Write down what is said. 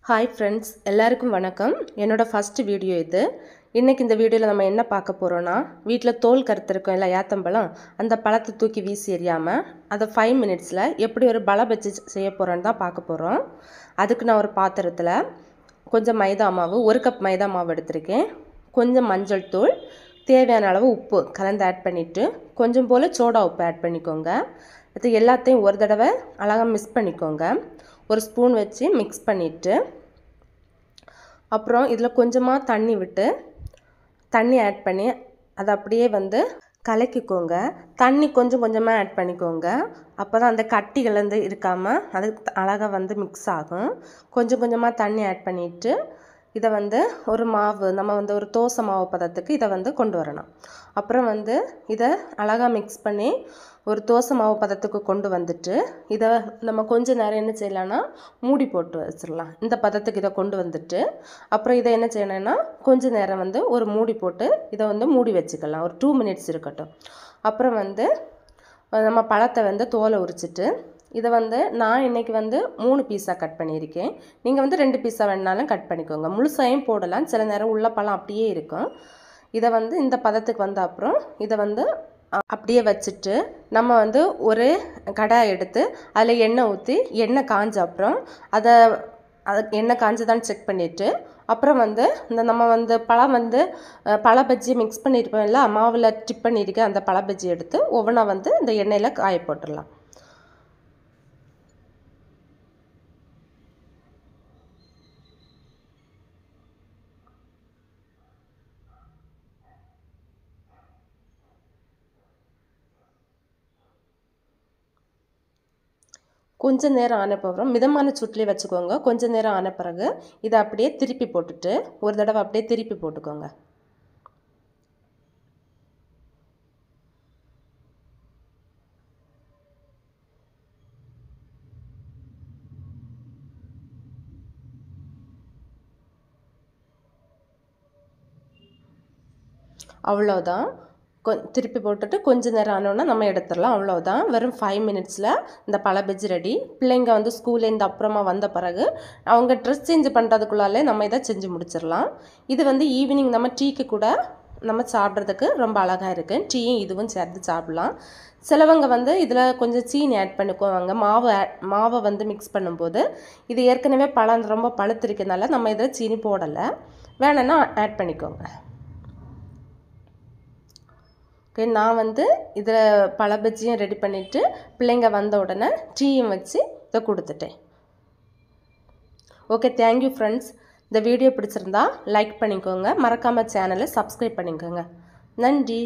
Hi friends, எல்லாருக்கும் வணக்கம். என்னோட ஃபர்ஸ்ட் வீடியோ இது. இன்னைக்கு இந்த வீடியோல நம்ம என்ன பார்க்க போறோம்னா, வீட்ல தோல் கருத்திருக்கும் இல்ல ஏத்தம்பழம், அந்த பழத்தை தூக்கி வீசி எறியாம, அதை 5 மினிட்ஸ்ல எப்படி ஒரு பல பஜ்ஜி செய்ய போறோம்னு தான் பார்க்க போறோம். அதுக்கு நான் ஒரு பாத்திரத்துல கொஞ்சம் மைதா மாவு, 1 கப் மைதா மாவு எடுத்திருக்கேன். கொஞ்சம் மஞ்சள் தூள், தேவையான அளவு உப்பு கலந்து ஆட் பண்ணிட்டு, கொஞ்சம் போல சோடா உப்பு ஆட் பண்ணிக்கோங்க. இது எல்லாத்தையும் ஒரு தடவை அழகா மிக்ஸ் பண்ணிக்கோங்க. ஒரு ஸ்பூன் வச்சு மிக்ஸ் பண்ணிட்டு அப்புறம் இதில் கொஞ்சமாக தண்ணி விட்டு தண்ணி ஆட் பண்ணி அதை அப்படியே கலக்கிக்கோங்க. தண்ணி கொஞ்சம் கொஞ்சமாக ஆட் பண்ணிக்கோங்க. அப்போ தான் அந்த கட்டிகள் இருக்காமல் அது அழகாக மிக்ஸ் ஆகும். கொஞ்சம் கொஞ்சமாக தண்ணி ஆட் பண்ணிவிட்டு இதை ஒரு மாவு நம்ம ஒரு தோசை மாவு பதத்துக்கு இதை கொண்டு வரணும். அப்புறம் இதை அழகாக மிக்ஸ் பண்ணி ஒரு தோசை மாவு பதத்துக்கு கொண்டு வந்துட்டு இதை நம்ம கொஞ்சம் நேரம் என்ன செய்யலாம்னா மூடி போட்டு வச்சிடலாம். இந்த பதத்துக்கு இதை கொண்டு வந்துட்டு அப்புறம் இதை என்ன செய்யணும்னா கொஞ்சம் நேரம் ஒரு மூடி போட்டு இதை மூடி வச்சுக்கலாம். ஒரு 2 மினிட்ஸ் இருக்கட்டும். அப்புறம் நம்ம பழத்தை தோலை உரிச்சிட்டு இதை நான் இன்றைக்கி 3 பீஸாக கட் பண்ணியிருக்கேன். நீங்கள் 2 பீஸாக வேணாலும் கட் பண்ணிக்கோங்க. முழுசாயும் போடலாம். சில நேரம் உள்ள பழம் அப்படியே இருக்கும். இதை இந்த பதத்துக்கு வந்த அப்புறம் இதை அப்படியே வச்சுட்டு நம்ம ஒரு கடாய் எடுத்து அதில் எண்ணெய் ஊற்றி எண்ணெய் காஞ்ச அப்புறம் அதை எண்ணெய் காஞ்சதான்னு செக் பண்ணிவிட்டு அப்புறம் இந்த நம்ம பழம் பழ பஜ்ஜி மிக்ஸ் பண்ணியிருப்போம்ல, மாவில் டிப் பண்ணியிருக்கேன். அந்த பழ பஜ்ஜி எடுத்து ஒவ்வொன்றா இந்த எண்ணெயில் காய போட்டுடலாம். கொஞ்சம் நேரம் ஆன பிறகு மிதமான சூட்டிலே வச்சுக்கோங்க. கொஞ்சம் நேரம் ஆன பிறகு இதை அப்படியே திருப்பி போட்டுட்டு ஒரு தடவை அப்படியே திருப்பி போட்டுக்கோங்க. அவ்வளோதான். திருப்பி போட்டுட்டு கொஞ்சம் நேரம் ஆனோன்னா நம்ம எடுத்துடலாம். அவ்வளோதான். வெறும் 5 மினிட்ஸில் இந்த பழ பஜ்ஜி ரெடி. பிள்ளைங்க ஸ்கூல்லேருந்து அப்புறமா வந்த பிறகு அவங்க ட்ரெஸ் சேஞ்ச் பண்ணுறதுக்குள்ளாலே நம்ம இதை செஞ்சு முடிச்சிடலாம். இது ஈவினிங் நம்ம டீக்கு கூட நம்ம சாப்பிட்றதுக்கு ரொம்ப அழகாக இருக்குது. டீயும் இதுவும் சேர்த்து சாப்பிட்லாம். சிலவங்க இதில் கொஞ்சம் சீனி ஆட் பண்ணிக்குவாங்க. மாவை மிக்ஸ் பண்ணும்போது இது ஏற்கனவே பழம் ரொம்ப பழுத்திருக்கனால நம்ம இதில் சீனி போடலை. வேணும்னா ஆட் பண்ணிக்கோங்க. ஓகே, நான் இதில் பழ பஜ்ஜியும் ரெடி பண்ணிவிட்டு பிள்ளைங்க வந்த உடனே டீயும் வச்சு இதை கொடுத்துட்டேன். Okay, thank you friends. இந்த வீடியோ பிடிச்சிருந்தா லைக் பண்ணிக்கோங்க. மறக்காமல் சேனலை சப்ஸ்கிரைப் பண்ணிக்கோங்க. நன்றி.